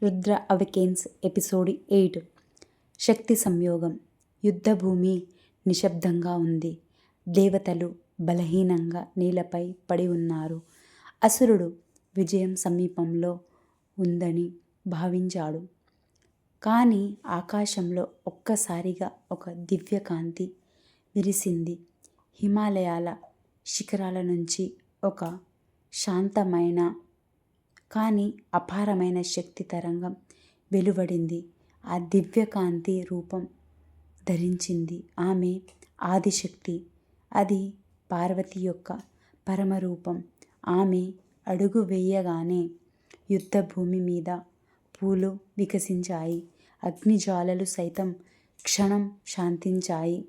Rudra అవెకెన్స్ episode 8. శక్తి సంయోగం. యుద్ధభూమి నిశ్శబ్దంగా ఉంది. దేవతలు బలహీనంగా నేలపై పడి ఉన్నారు. అసురుడు విజయం సమీపంలో ఉందని భావించాడు. కానీ ఆకాశంలో ఒక్కసారిగా ఒక దివ్యకాంతి విరిసింది. హిమాలయాల శిఖరాల నుంచి ఒక శాంతమైన కానీ అపారమైన శక్తి తరంగం వెలువడింది. ఆ దివ్యకాంతి రూపం ధరించింది. ఆమె ఆదిశక్తి. అది పార్వతి యొక్క పరమరూపం. ఆమె అడుగు వేయగానే యుద్ధభూమి మీద పూలు వికసించాయి. అగ్నిజ్వాలలు సైతం క్షణం శాంతించాయి.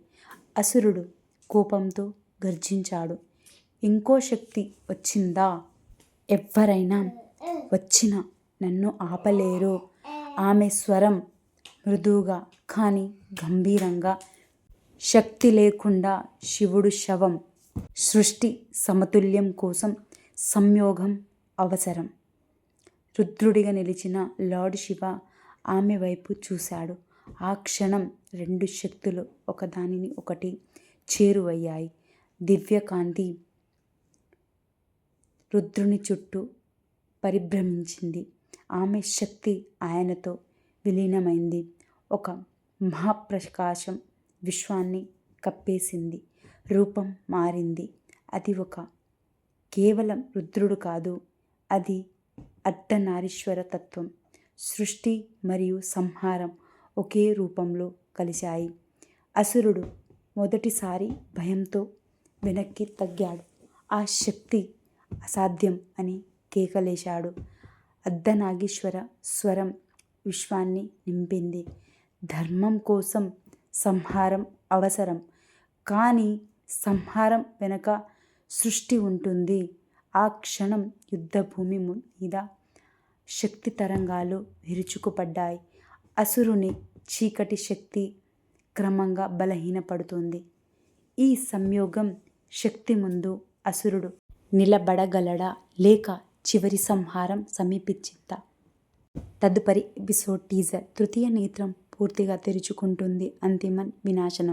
అసురుడు కోపంతో గర్జించాడు. ఇంకో శక్తి వచ్చిందా? ఎవ్వరైనా వచ్చినా నన్ను ఆపలేరు. ఆమె స్వరం మృదువుగా కానీ గంభీరంగా. శక్తి లేకుండా శివుడు శవం. సృష్టి సమతుల్యం కోసం సంయోగం అవసరం. రుద్రుడిగా నిలిచిన లార్డ్ శివ ఆమె వైపు చూశాడు. ఆ క్షణం రెండు శక్తులు ఒకదానిని ఒకటి చేరువయ్యాయి. దివ్యకాంతి రుద్రుని చుట్టూ పరిభ్రమించింది. ఆమె శక్తి ఆయనతో విలీనమైంది. ఒక మహాప్రకాశం విశ్వాన్ని కప్పేసింది. రూపం మారింది. అది ఒక కేవలం రుద్రుడు కాదు, అది అర్ధనారీశ్వర తత్వం. సృష్టి మరియు సంహారం ఒకే రూపంలో కలిశాయి. అసురుడు మొదటిసారి భయంతో వెనక్కి తగ్గాడు. ఆ శక్తి అసాధ్యం అని కేకలేశాడు. అర్ధనాగీశ్వర స్వరం విశ్వాన్ని నింపింది. ధర్మం కోసం సంహారం అవసరం, కానీ సంహారం వెనక సృష్టి ఉంటుంది. ఆ క్షణం యుద్ధభూమి మీద శక్తి తరంగాలు విరుచుకుపడ్డాయి. అసురుని చీకటి శక్తి క్రమంగా బలహీనపడుతుంది. ఈ సంయోగం శక్తి ముందు అసురుడు నిలబడగలడా లేక చివరి సంహారం సమీపించిందా? తదుపరి ఎపిసోడ్ టీజర్. తృతీయ నేత్రం పూర్తిగా తెరుచుకుంటుంది. అంతిమ వినాశనం.